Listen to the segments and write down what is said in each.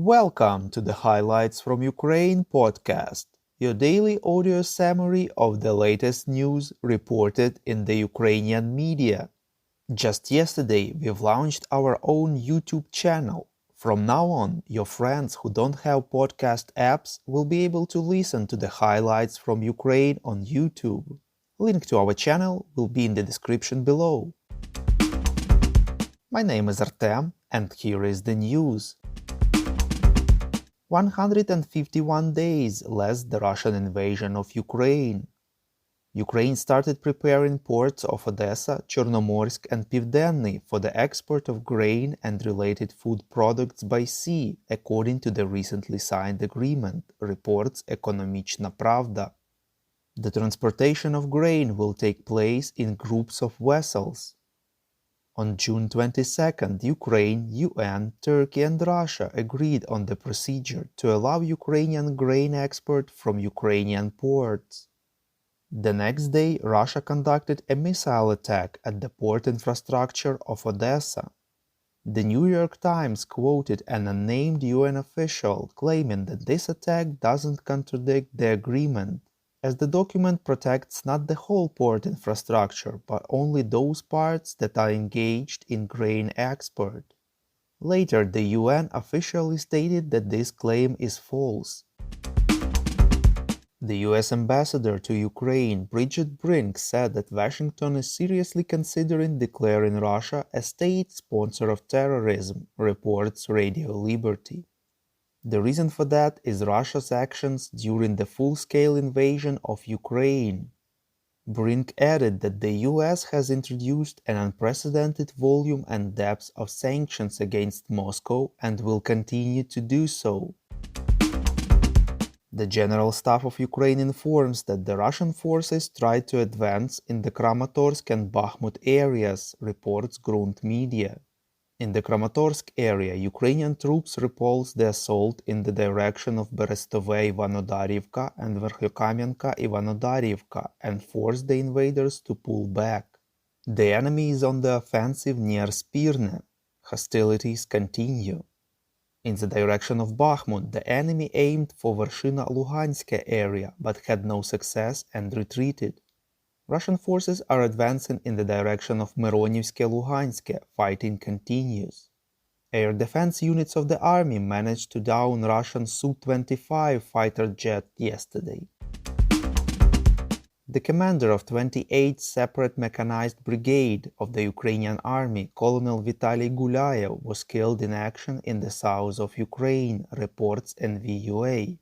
Welcome to the Highlights from Ukraine podcast, your daily audio summary of the latest news reported in the Ukrainian media. Just yesterday, we've launched our own YouTube channel. From now on, your friends who don't have podcast apps will be able to listen to the highlights from Ukraine on YouTube. Link to our channel will be in the description below. My name is Artem, and here is the news. 151 days less the Russian invasion of Ukraine. Ukraine started preparing ports of Odessa, Chernomorsk and Pivdenny for the export of grain and related food products by sea, according to the recently signed agreement, reports Ekonomichna Pravda. The transportation of grain will take place in groups of vessels. On June 22nd, Ukraine, UN, Turkey and Russia agreed on the procedure to allow Ukrainian grain export from Ukrainian ports. The next day, Russia conducted a missile attack at the port infrastructure of Odessa. The New York Times quoted an unnamed UN official claiming that this attack doesn't contradict the agreement, as the document protects not the whole port infrastructure, but only those parts that are engaged in grain export. Later, the UN officially stated that this claim is false. The US ambassador to Ukraine, Bridget Brink, said that Washington is seriously considering declaring Russia a state sponsor of terrorism, reports Radio Liberty. The reason for that is Russia's actions during the full-scale invasion of Ukraine. Brink added that the US has introduced an unprecedented volume and depth of sanctions against Moscow and will continue to do so. The General Staff of Ukraine informs that the Russian forces tried to advance in the Kramatorsk and Bakhmut areas, reports Grunt Media. In the Kramatorsk area, Ukrainian troops repulsed the assault in the direction of Berestove-Ivanodarivka and Verkhokamyanka-Ivanodarivka and forced the invaders to pull back. The enemy is on the offensive near Spirne. Hostilities continue. In the direction of Bakhmut, the enemy aimed for Vershina-Luhanske area but had no success and retreated. Russian forces are advancing in the direction of Mironivske-Luhanske. Fighting continues. Air defense units of the army managed to down Russian Su-25 fighter jet yesterday. The commander of 28th Separate Mechanized Brigade of the Ukrainian Army, Colonel Vitale Goulia, was killed in action in the south of Ukraine, reports NVUA.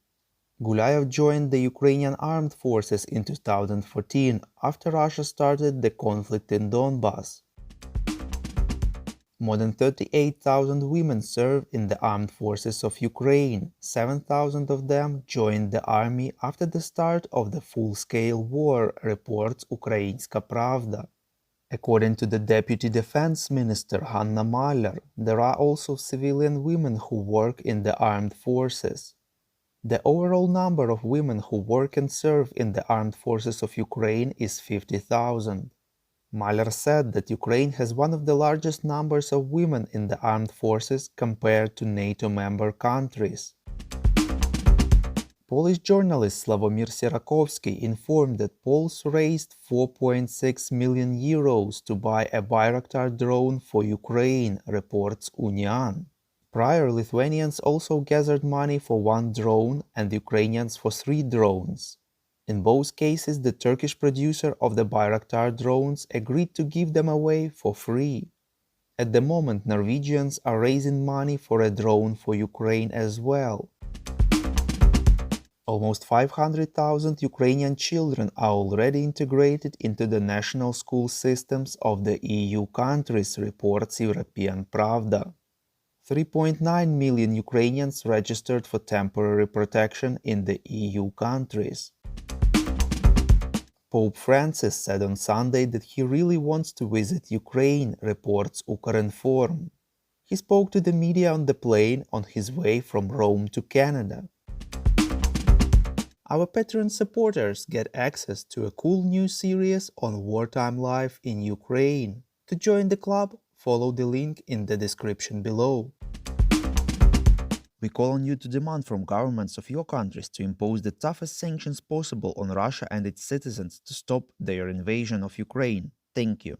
Goulia joined the Ukrainian armed forces in 2014 after Russia started the conflict in Donbas. More than 38,000 women serve in the armed forces of Ukraine. 7,000 of them joined the army after the start of the full-scale war, reports Ukrainska Pravda. According to the Deputy Defense Minister Hanna Maller, there are also civilian women who work in the armed forces. The overall number of women who work and serve in the armed forces of Ukraine is 50,000. Maller said that Ukraine has one of the largest numbers of women in the armed forces compared to NATO member countries. Polish journalist Sławomir Sierakowski informed that Poles raised 4.6 million euros to buy a Bayraktar drone for Ukraine, reports Unian. Prior, Lithuanians also gathered money for one drone and Ukrainians for 3 drones. In both cases, the Turkish producer of the Bayraktar drones agreed to give them away for free. At the moment, Norwegians are raising money for a drone for Ukraine as well. Almost 500,000 Ukrainian children are already integrated into the national school systems of the EU countries, reports European Pravda. 3.9 million Ukrainians registered for temporary protection in the EU countries. Pope Francis said on Sunday that he really wants to visit Ukraine, reports Ukrinform. He spoke to the media on the plane on his way from Rome to Canada. Our Patreon supporters get access to a cool new series on wartime life in Ukraine. To join the club, follow the link in the description below. We call on you to demand from governments of your countries to impose the toughest sanctions possible on Russia and its citizens to stop their invasion of Ukraine. Thank you.